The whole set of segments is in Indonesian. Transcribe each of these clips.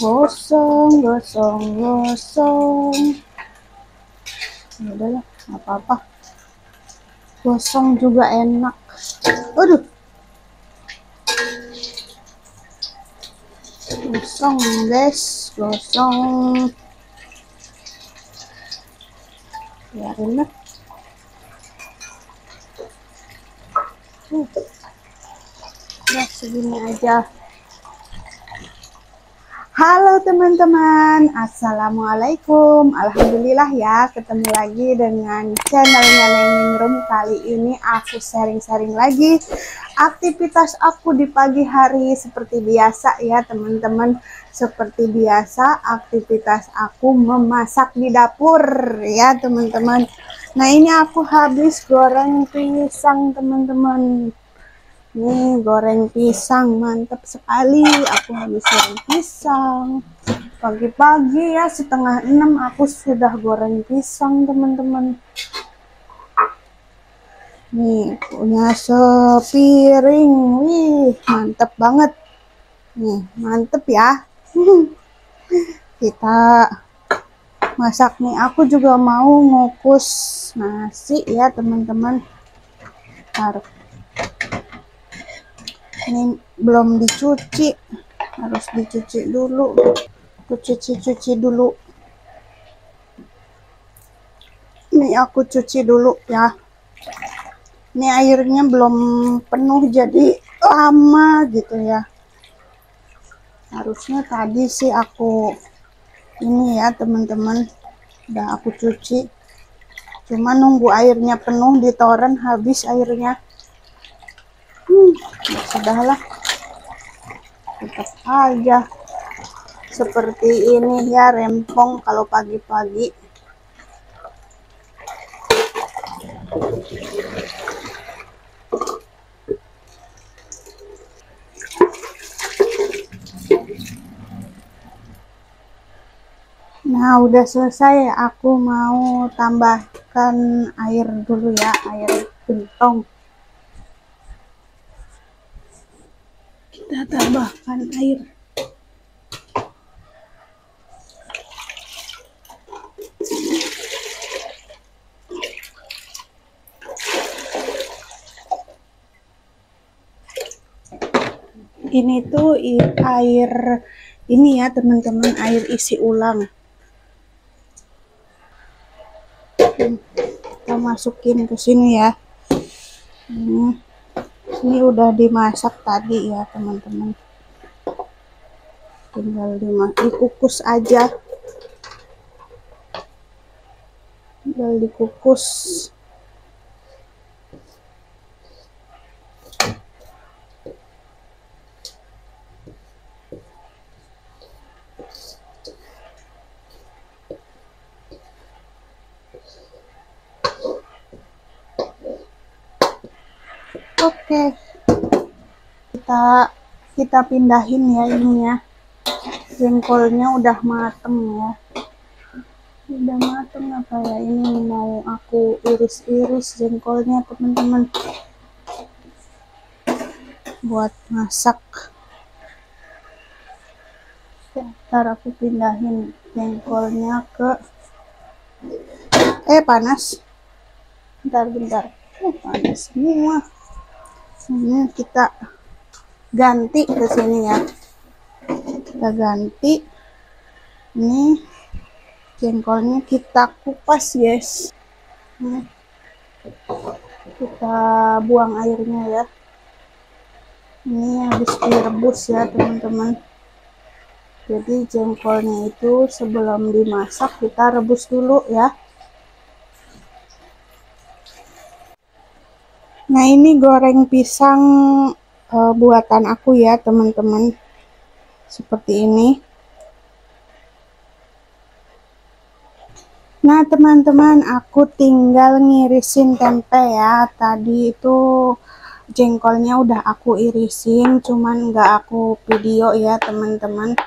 Gosong, gosong, gosong. Ya udahlah, nggak apa-apa. Gosong juga enak. Aduh. Gosong, guys, gosong. Biarin lah. Udah segini aja. Halo teman-teman, assalamualaikum. Alhamdulillah ya, ketemu lagi dengan channelnya Neneng Room. Kali ini aku sharing-sharing lagi aktivitas aku di pagi hari seperti biasa ya teman-teman. Seperti biasa aktivitas aku memasak di dapur ya teman-teman. Nah ini aku habis goreng pisang teman-teman. Nih goreng pisang mantap sekali. Aku habis goreng pisang pagi-pagi ya, 5:30 aku sudah goreng pisang teman-teman. Nih punya sepiring. Wih mantap banget. Nih mantep ya. Kita masak nih. Aku juga mau ngukus nasi ya teman-teman. Taruh. Ini belum dicuci, harus dicuci dulu. Aku cuci dulu. Ini aku cuci dulu ya. Ini airnya belum penuh jadi lama gitu ya. Harusnya tadi sih aku ini ya teman-teman, udah aku cuci. Cuma nunggu airnya penuh di toren, habis airnya. Ya sudahlah, tetap aja seperti ini ya, rempong kalau pagi-pagi. Nah udah selesai, aku mau tambahkan air dulu ya, air gentong. Kita tambahkan air. Ini tuh air ini ya teman-teman, air isi ulang. Kita masukin ke sini ya. Ini udah dimasak tadi ya teman-teman. Tinggal dikukus aja. Tinggal dikukus. Oke, kita pindahin ya ininya. Jengkolnya udah mateng ya. Udah mateng apa ya, ini mau aku iris-iris jengkolnya teman-teman buat masak. Ntar aku pindahin jengkolnya ke panas. Bentar. Panas semua. Ini kita ganti ke sini ya. Kita ganti. Ini jengkolnya kita kupas guys. Nih. Kita buang airnya ya. Ini habis direbus ya teman-teman. Jadi jengkolnya itu sebelum dimasak kita rebus dulu ya. Nah ini goreng pisang buatan aku ya teman-teman, seperti ini. Nah teman-teman, aku tinggal ngirisin tempe ya. Tadi itu jengkolnya udah aku irisin, cuman nggak aku video ya teman-teman.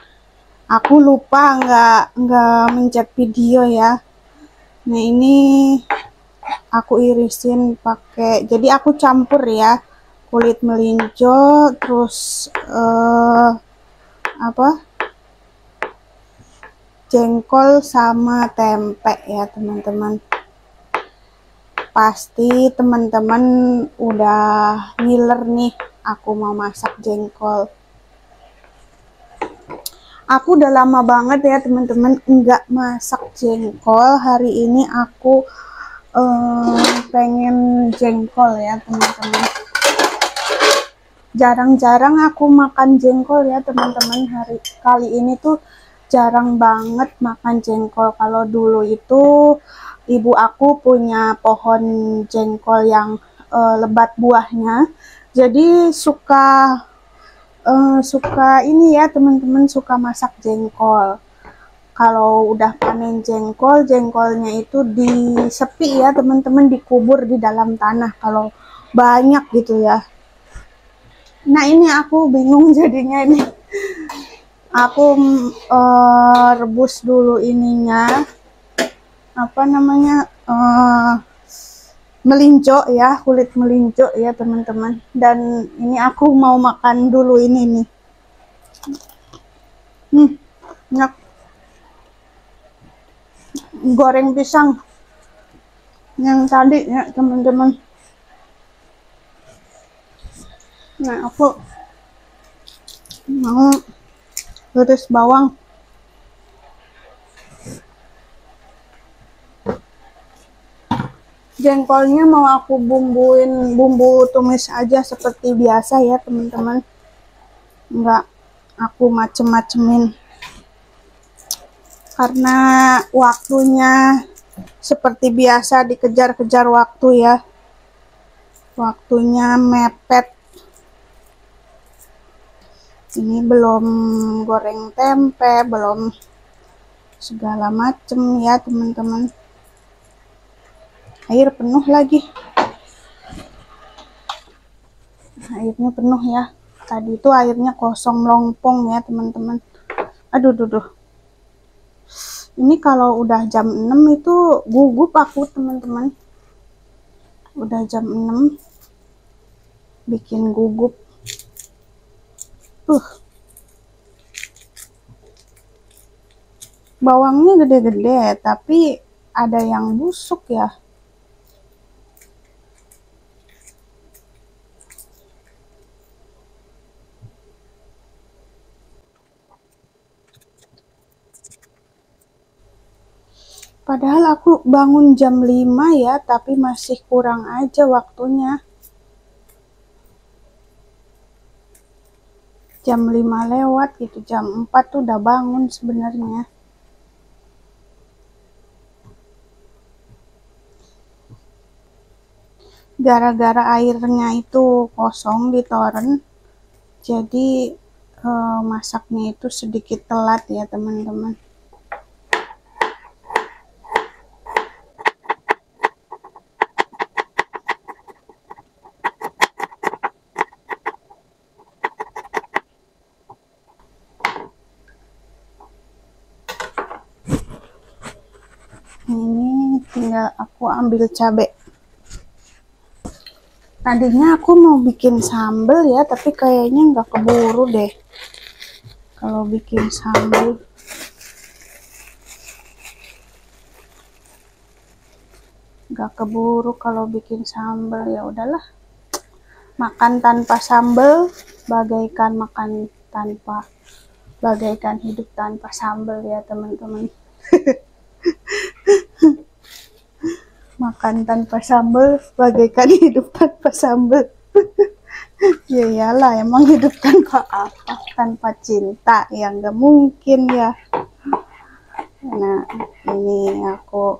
Aku lupa nggak mencet video ya. Nah ini aku irisin pakai, jadi aku campur ya, kulit melinjo terus jengkol sama tempe ya teman-teman. Pasti teman-teman udah ngiler nih aku mau masak jengkol. Aku udah lama banget ya teman-teman nggak masak jengkol. Hari ini aku pengen jengkol ya teman-teman. Jarang-jarang aku makan jengkol ya teman-teman. Kali ini tuh jarang banget makan jengkol. Kalau dulu itu ibu aku punya pohon jengkol yang lebat buahnya, jadi suka ini ya teman-teman, suka masak jengkol. Kalau udah panen jengkol, jengkolnya itu disepi ya teman-teman, dikubur di dalam tanah kalau banyak gitu ya. Nah ini aku bingung jadinya ini. Aku rebus dulu ininya, apa namanya, melinjo ya, kulit melinjo ya teman-teman. Dan ini aku mau makan dulu ini nih. Enak. Goreng pisang yang tadi ya teman-teman. Nah aku mau iris bawang. Jengkolnya mau aku bumbuin bumbu tumis aja seperti biasa ya teman-teman, enggak aku macem-macemin karena waktunya seperti biasa dikejar-kejar waktu ya, waktunya mepet. Ini belum goreng tempe, belum segala macem ya teman-teman. Air penuh lagi, airnya penuh ya. Tadi itu airnya kosong melompong ya teman-teman. Aduh duh. Ini kalau udah jam 6 itu gugup aku teman-teman. Udah jam 6 bikin gugup. Bawangnya gede-gede tapi ada yang busuk ya. Padahal aku bangun jam 5 ya, tapi masih kurang aja waktunya. Jam 5 lewat gitu, jam 4 tuh udah bangun sebenarnya. Gara-gara airnya itu kosong di toren, jadi masaknya itu sedikit telat ya teman-teman. Ini tinggal aku ambil cabai. Tadinya aku mau bikin sambal ya, tapi kayaknya nggak keburu deh kalau bikin sambal. Nggak keburu kalau bikin sambal, ya udahlah. Makan tanpa sambal bagaikan hidup tanpa sambal ya teman-teman. Makan tanpa sambal bagaikan hidup tanpa sambal. Ya iyalah, emang hidup tanpa apa? Tanpa cinta ya nggak mungkin ya. Nah ini aku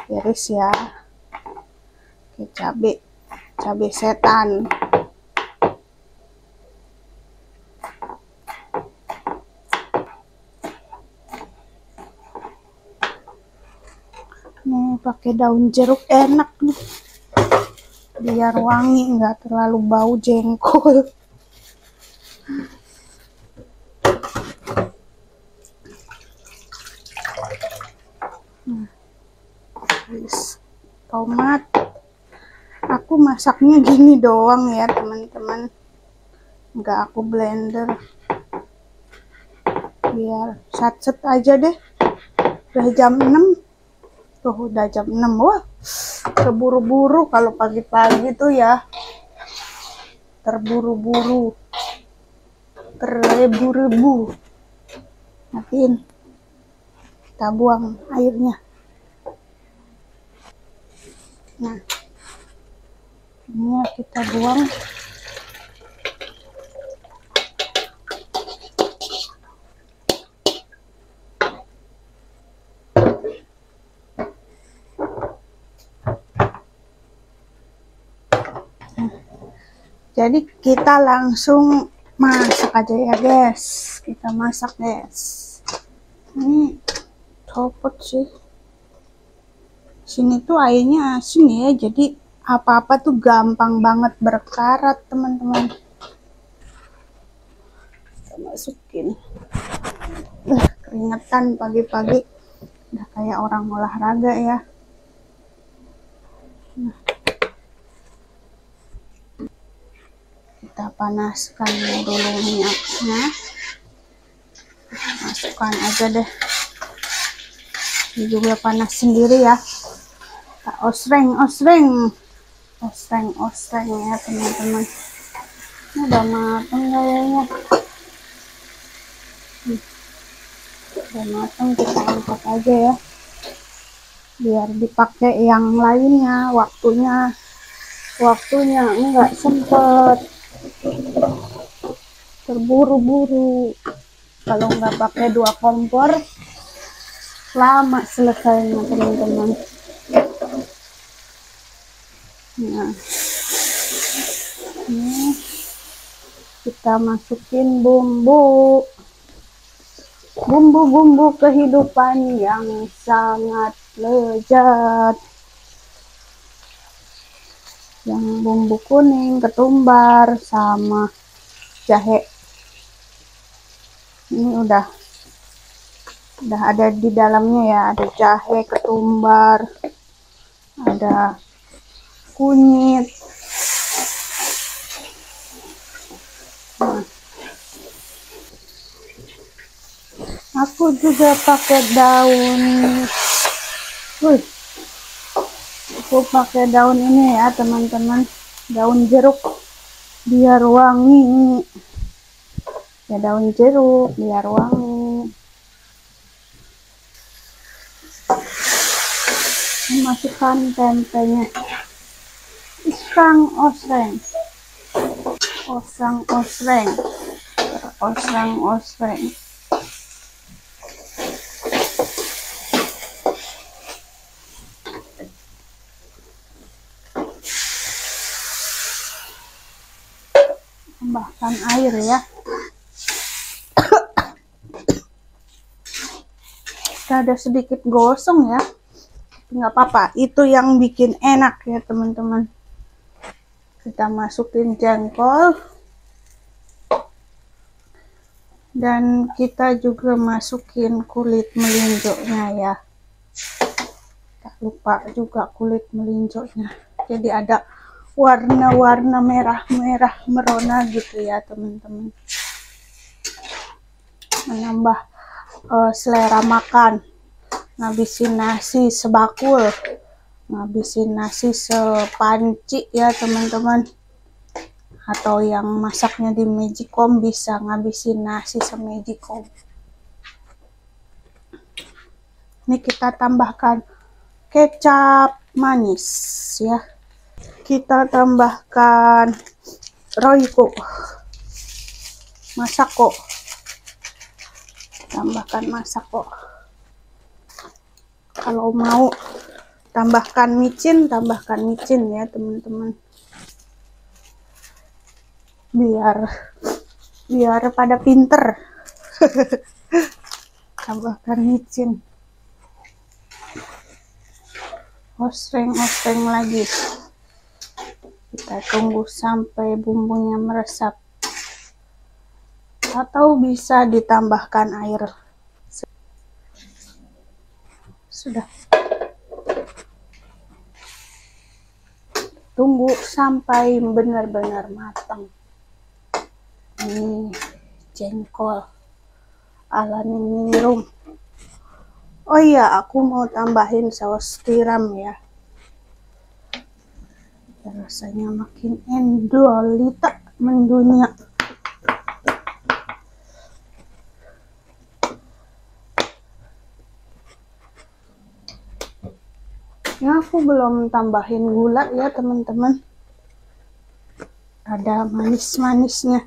iris ya, oke, cabai setan. Nih pakai daun jeruk enak nih, biar wangi, nggak terlalu bau jengkol. Tomat, aku masaknya gini doang ya teman-teman, nggak aku blender. biar satset aja deh. Udah jam 6 tuh, udah jam 6. Wah, terburu-buru kalau pagi-pagi tuh ya, terburu-buru, terrebu-rebu. Matiin, kita buang airnya. Nah, ini kita buang. Jadi kita langsung masak aja ya guys. Kita masak guys. Ini copot sih. Sini tuh airnya asin ya. Jadi apa-apa tuh gampang banget berkarat teman-teman. Kita masukin. Keringetan pagi-pagi. Udah kayak orang olahraga ya. Nah. Kita panaskan dulu minyaknya, masukkan aja deh. Ini juga panas sendiri ya. Kita osreng ya teman-teman. Ini udah matang kayaknya. Udah matang, kita angkat aja ya, biar dipakai yang lainnya. Waktunya enggak sempet, terburu-buru. Kalau nggak pakai 2 kompor lama selesainya teman-teman. Nah, ini kita masukin bumbu kehidupan yang sangat lezat, yang bumbu kuning, ketumbar sama jahe. Ini udah ada di dalamnya ya, ada jahe, ketumbar, ada kunyit. Nah, aku juga pakai daun. Aku pakai daun ini ya teman-teman, daun jeruk biar wangi. Ya, daun jeruk biar wangi. Masukkan tempenya. Osreng. Tambahkan air ya. Kita ada sedikit gosong ya, nggak apa-apa, itu yang bikin enak ya teman-teman. Kita masukin jengkol dan kita juga masukin kulit melinjonya ya. Tak lupa juga kulit melinjonya, jadi ada warna-warna merah-merah merona gitu ya teman-teman, menambah selera makan. Ngabisin nasi sebakul, ngabisin nasi sepanci ya teman-teman. Atau yang masaknya di Magicom bisa ngabisin nasi se-Magicom. Ini kita tambahkan kecap manis ya. Kita tambahkan Royco, Masako. Tambahkan Masako. Kalau mau tambahkan micin ya teman-teman. Biar pada pinter. Tambahkan micin. Osreng lagi. Kita tunggu sampai bumbunya meresap. Atau bisa ditambahkan air. Sudah. Tunggu sampai benar-benar matang. Ini jengkol. ala Ningrum. Oh iya, aku mau tambahin saus tiram ya. Rasanya makin endolita mendunia. Nah, aku belum tambahin gula ya teman-teman. Ada manis-manisnya.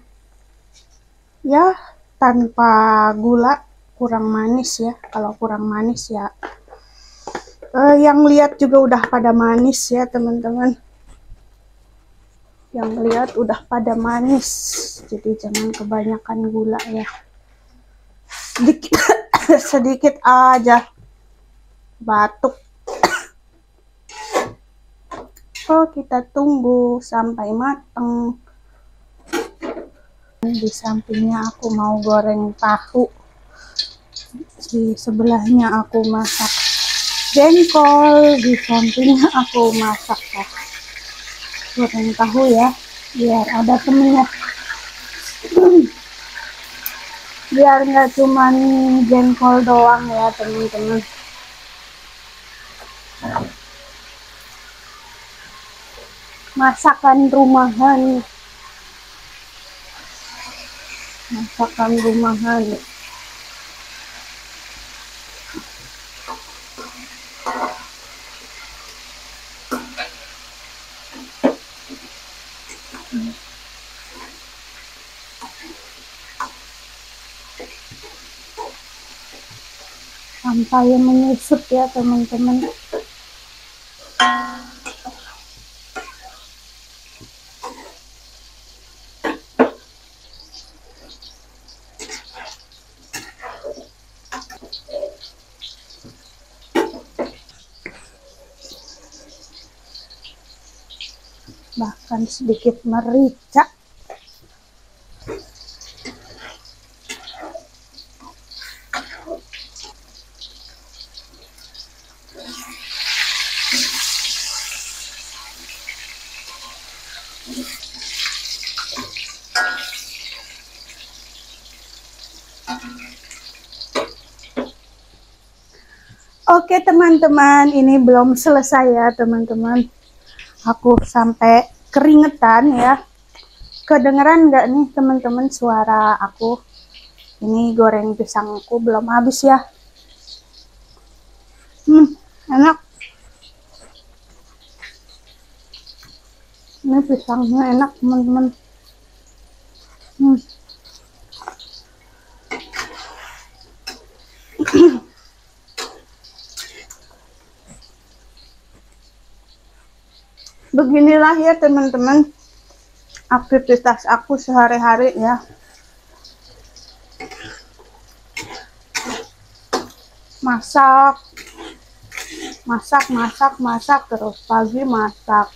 Ya, tanpa gula kurang manis ya. Kalau kurang manis ya. Yang lihat juga udah pada manis ya teman-teman. Yang lihat udah pada manis. Jadi jangan kebanyakan gula ya. Sedikit, sedikit aja. Batuk. Oh, kita tunggu sampai matang. Di sampingnya aku mau goreng tahu. Di sebelahnya aku masak jengkol. Di sampingnya aku masak goreng tahu ya, biar ada temennya. Biar nggak cuman jengkol doang ya teman-teman. Masakan rumahan. Masakan rumahan. Sampai menyusut ya teman-teman. Bahkan sedikit merica. Oke teman-teman, ini belum selesai ya teman-teman. Aku sampai keringetan ya. Kedengeran nggak nih teman-teman suara aku? Ini goreng pisangku belum habis ya. Enak. Ini pisangnya enak teman-teman. Beginilah ya teman-teman aktivitas aku sehari-hari ya. Masak terus pagi masak.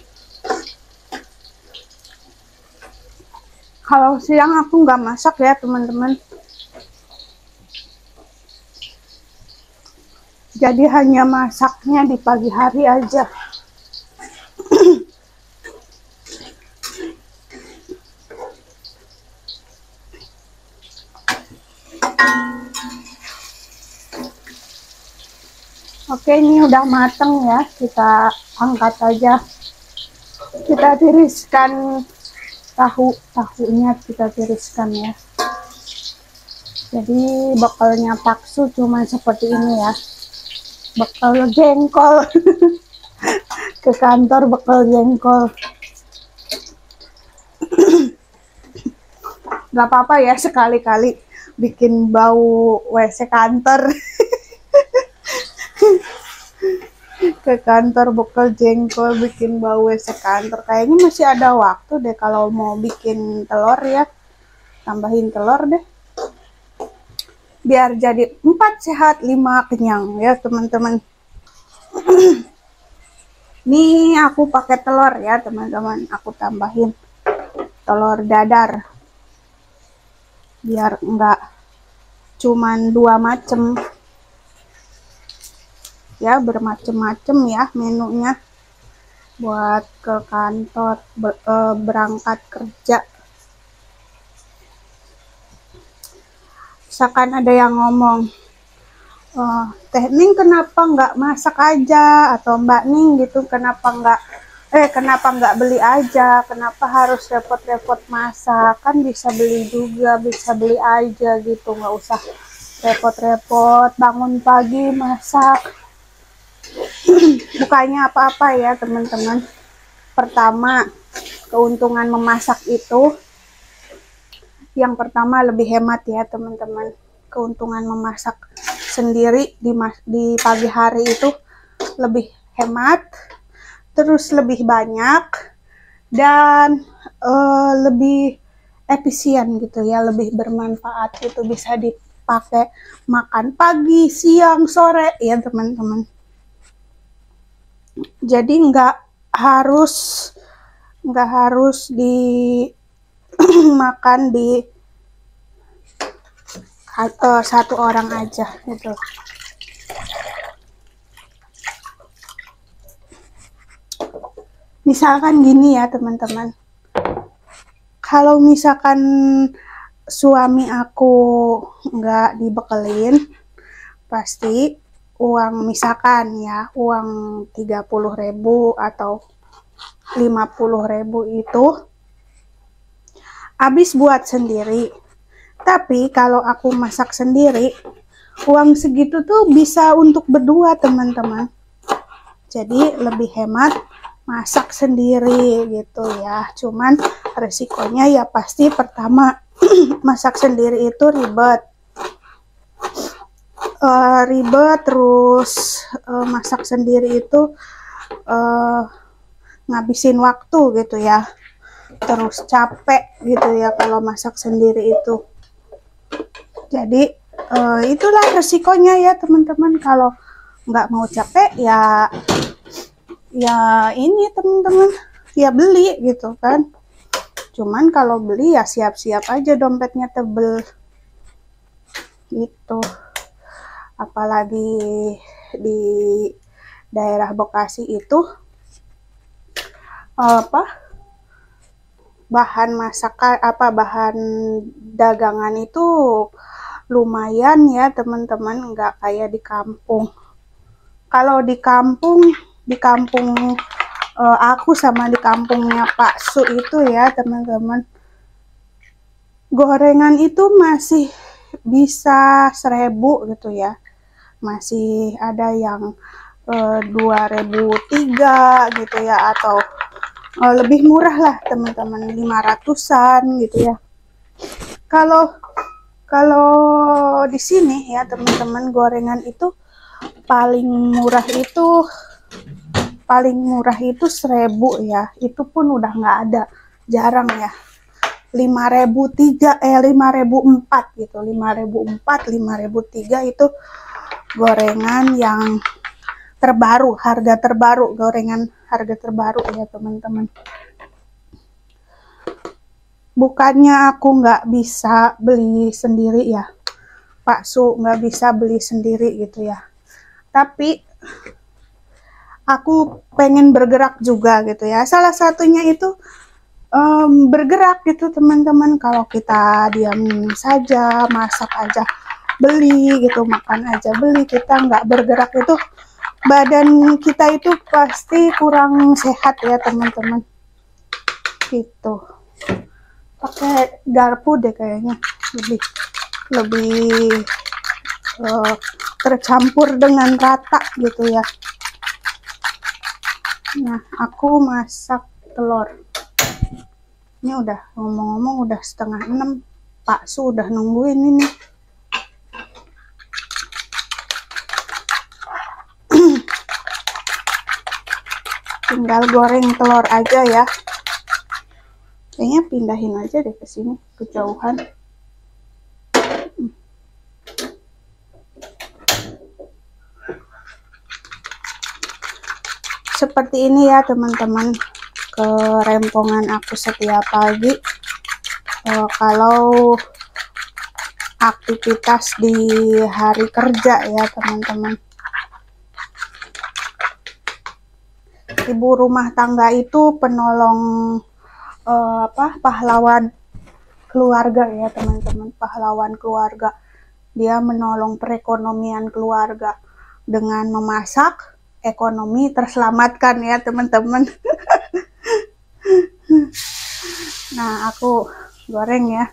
Kalau siang aku nggak masak ya teman-teman. Jadi hanya masaknya di pagi hari aja. Oke, ini udah mateng ya, kita angkat aja. Kita tiriskan tahunya, kita tiriskan ya. Jadi bekalnya Paksu cuma seperti ini ya, bekal jengkol. Ke kantor bekal jengkol. Gak apa-apa ya, sekali-kali bikin bau WC kantor. Ke kantor bekal jengkol bikin bau WC kantor. Kayaknya masih ada waktu deh kalau mau bikin telur ya. Tambahin telur deh. Biar jadi 4 sehat 5 kenyang ya teman-teman. Nih aku pakai telur ya teman-teman. Aku tambahin telur dadar. Biar enggak cuman 2 macem. Ya bermacam-macam ya menunya buat ke kantor berangkat kerja. misalkan ada yang ngomong, Teh Ning kenapa nggak masak aja, atau Mbak Ning gitu kenapa nggak beli aja, kenapa harus repot-repot masak, kan bisa beli juga, bisa beli aja gitu, nggak usah repot-repot bangun pagi masak. Bukannya apa-apa ya teman-teman. Pertama, keuntungan memasak itu yang pertama lebih hemat ya teman-teman. Keuntungan memasak sendiri di pagi hari itu lebih hemat, terus lebih banyak, dan lebih efisien gitu ya, lebih bermanfaat gitu, bisa dipakai makan pagi, siang, sore ya teman-teman. Jadi nggak harus dimakan di satu orang aja gitu. Misalkan gini ya teman-teman, kalau misalkan suami aku nggak dibekelin, pasti misalkan ya, uang 30.000 atau 50.000 itu habis buat sendiri. Tapi kalau aku masak sendiri, uang segitu tuh bisa untuk berdua teman-teman. Jadi lebih hemat masak sendiri gitu ya. Cuman resikonya ya pasti pertama masak sendiri itu ribet. Terus masak sendiri itu ngabisin waktu gitu ya. Terus capek gitu ya kalau masak sendiri itu. Jadi itulah resikonya ya teman-teman. Kalau nggak mau capek ya ini teman-teman, ya beli gitu kan. Cuman kalau beli ya siap-siap aja dompetnya tebel gitu. Apalagi di daerah Bekasi itu bahan dagangan itu lumayan ya teman-teman, nggak kayak di kampung. Kalau di kampung aku sama di kampungnya Pak Su itu ya teman-teman, gorengan itu masih bisa 1.000 gitu ya, masih ada yang 2.003 gitu ya, atau lebih murah lah teman-teman, 500-an gitu ya. Kalau di sini ya teman-teman, gorengan itu paling murah itu 1.000 ya, itu pun udah nggak ada, jarang ya. 5.004 gitu, 5.003 itu gorengan yang terbaru, harga terbaru, gorengan harga terbaru ya teman-teman. Bukannya aku nggak bisa beli sendiri ya, Pak Su nggak bisa beli sendiri gitu ya, tapi aku pengen bergerak juga gitu ya. Salah satunya itu bergerak gitu teman-teman. Kalau kita diam saja, masak aja beli gitu, makan aja beli, kita nggak bergerak itu badan kita itu pasti kurang sehat ya teman-teman gitu. Pakai garpu deh kayaknya, lebih tercampur dengan rata gitu ya. Nah, aku masak telur. Ini udah, ngomong-ngomong udah 5:30, Pak Su udah nungguin ini. Tinggal goreng telur aja ya. Kayaknya pindahin aja deh ke sini, kejauhan. Seperti ini ya teman-teman, kerempongan aku setiap pagi kalau aktivitas di hari kerja ya teman-teman. Ibu rumah tangga itu penolong pahlawan keluarga ya teman-teman, pahlawan keluarga. dia menolong perekonomian keluarga dengan memasak. Ekonomi terselamatkan ya teman-teman. Nah, aku goreng ya.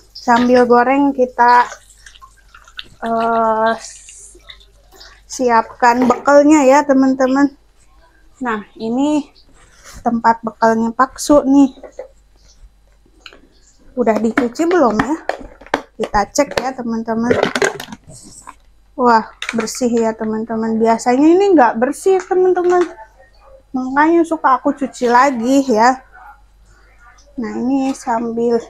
Sambil goreng kita siapkan bekalnya ya teman-teman. Nah, ini tempat bekalnya bakso nih. Udah dicuci belum ya? Kita cek ya teman-teman. Wah, bersih ya teman-teman. Biasanya ini nggak bersih teman-teman, makanya suka aku cuci lagi ya. Nah, ini sambil,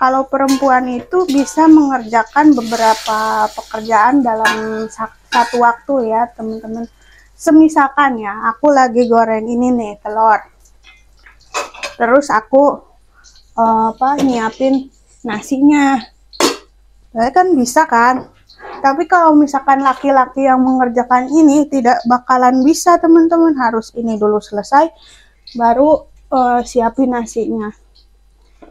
kalau perempuan itu bisa mengerjakan beberapa pekerjaan dalam satu waktu ya teman-teman. Semisalkan ya, aku lagi goreng ini nih telur, terus aku nyiapin nasinya, kan bisa kan. Tapi kalau misalkan laki-laki yang mengerjakan ini tidak bakalan bisa teman-teman, harus ini dulu selesai baru siapin nasinya.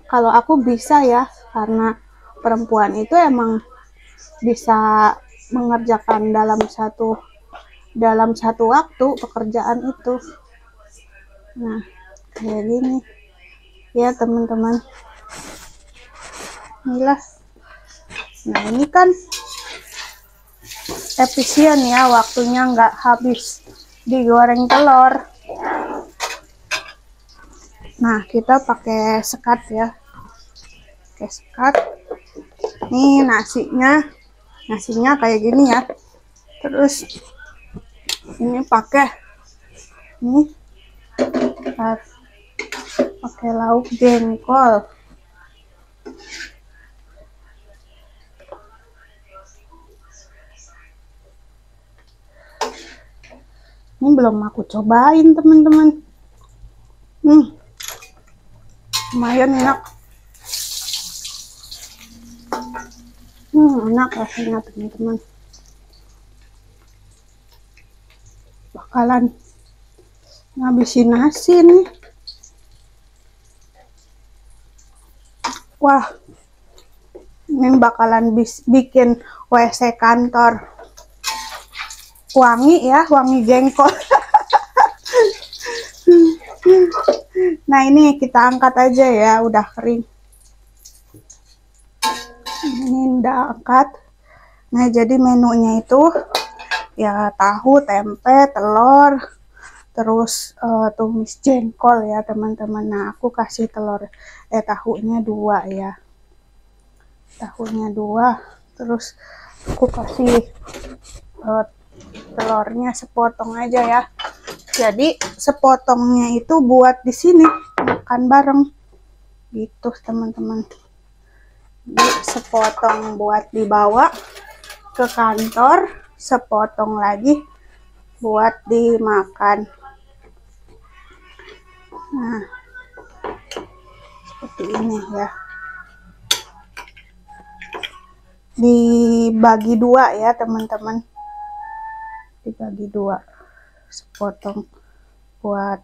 Kalau aku bisa ya, karena perempuan itu emang bisa mengerjakan dalam satu waktu pekerjaan itu. Nah, kayak gini ya teman-teman. Inilah. Nah, ini kan efisien ya, waktunya nggak habis digoreng telur. Nah, kita pakai sekat ya, pakai sekat. Nih nasinya kayak gini ya. Terus ini pakai lauk jengkol. Ini belum aku cobain teman-teman. Lumayan enak. Enak rasanya teman-teman. Bakalan ngabisin nasi nih. Wah, ini bakalan bikin WC kantor wangi ya, wangi jengkol. Nah, ini kita angkat aja ya, udah kering. Ini udah angkat. Nah, jadi menunya itu ya tahu, tempe, telur, terus tumis jengkol ya teman-teman. Nah, aku kasih tahunya 2 ya. Tahunya 2, terus aku kasih telurnya sepotong aja ya. Jadi sepotongnya itu buat di sini makan bareng gitu teman-teman. Jadi sepotong buat dibawa ke kantor, sepotong lagi buat dimakan. Nah, seperti ini ya. Dibagi 2 ya teman-teman. Dibagi 2, sepotong buat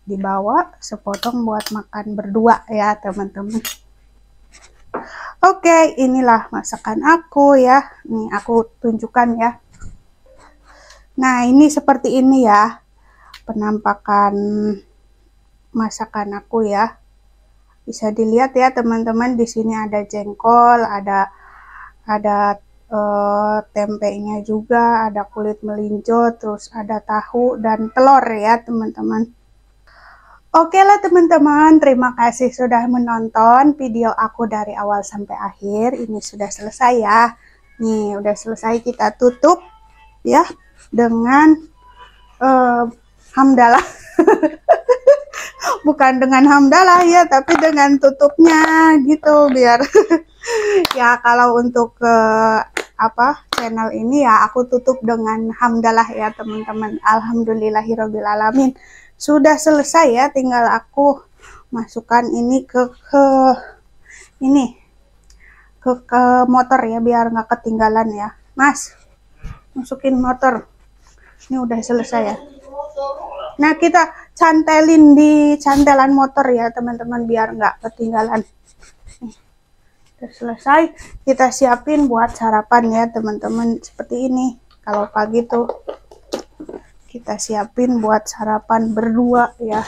dibawa, sepotong buat makan berdua ya teman-teman. Oke, inilah masakan aku ya. Nih aku tunjukkan ya. Nah, ini seperti ini ya penampakan masakan aku ya. Bisa dilihat ya teman-teman, di sini ada jengkol, ada tempenya juga, ada kulit melinjo, terus ada tahu dan telur ya teman-teman. Oke lah teman-teman, terima kasih sudah menonton video aku dari awal sampai akhir. Ini sudah selesai ya. Nih udah selesai, kita tutup ya dengan hamdalah. Bukan dengan hamdalah ya, tapi dengan tutupnya gitu, biar ya kalau untuk channel ini ya aku tutup dengan hamdalah ya teman-teman. Alhamdulillahirobbilalamin. Sudah selesai ya, tinggal aku masukkan ini ke motor ya, biar nggak ketinggalan ya. Mas, masukin motor. Ini udah selesai ya. Nah, kita cantelin di cantelan motor ya teman-teman, biar nggak ketinggalan. Udah selesai, kita siapin buat sarapan ya teman-teman. Seperti ini, kalau pagi tuh kita siapin buat sarapan berdua ya.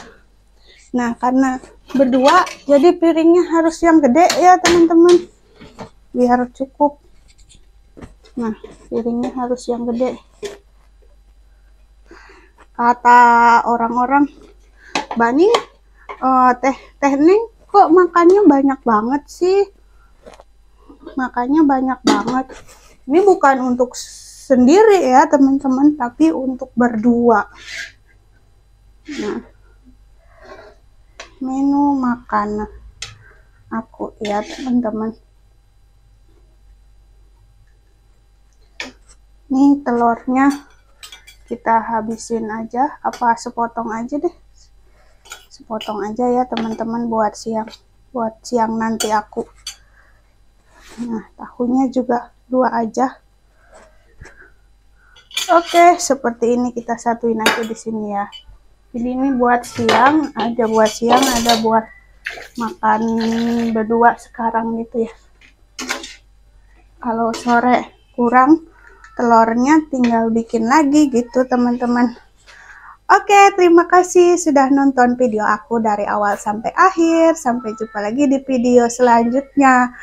Nah, karena berdua jadi piringnya harus yang gede ya teman-teman, biar cukup. Nah, piringnya harus yang gede. Kata orang-orang, Bani, teh Neng kok makannya banyak banget sih? Makannya banyak banget. Ini bukan untuk sendiri ya teman-teman, tapi untuk berdua. Nah, menu makan aku ya teman-teman. Nih telurnya kita habisin aja, apa sepotong aja deh. Sepotong aja ya teman-teman buat siang nanti aku. Nah, tahunya juga 2 aja. Oke, seperti ini kita satuin aja di sini ya. Jadi ini buat siang, ada buat makan berdua sekarang gitu ya. Kalau sore kurang telurnya tinggal bikin lagi gitu teman-teman. Oke, terima kasih sudah nonton video aku dari awal sampai akhir. Sampai jumpa lagi di video selanjutnya.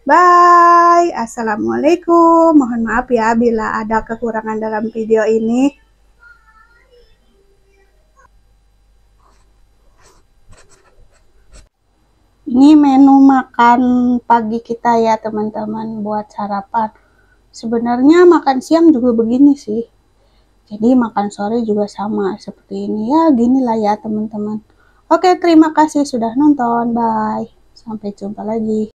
Bye. Assalamualaikum. Mohon maaf ya bila ada kekurangan dalam video ini. Ini menu makan pagi kita ya teman-teman buat sarapan. Sebenarnya makan siang juga begini sih. Jadi makan sore juga sama seperti ini ya, ginilah ya teman-teman. Oke, terima kasih sudah nonton. Bye. Sampai jumpa lagi.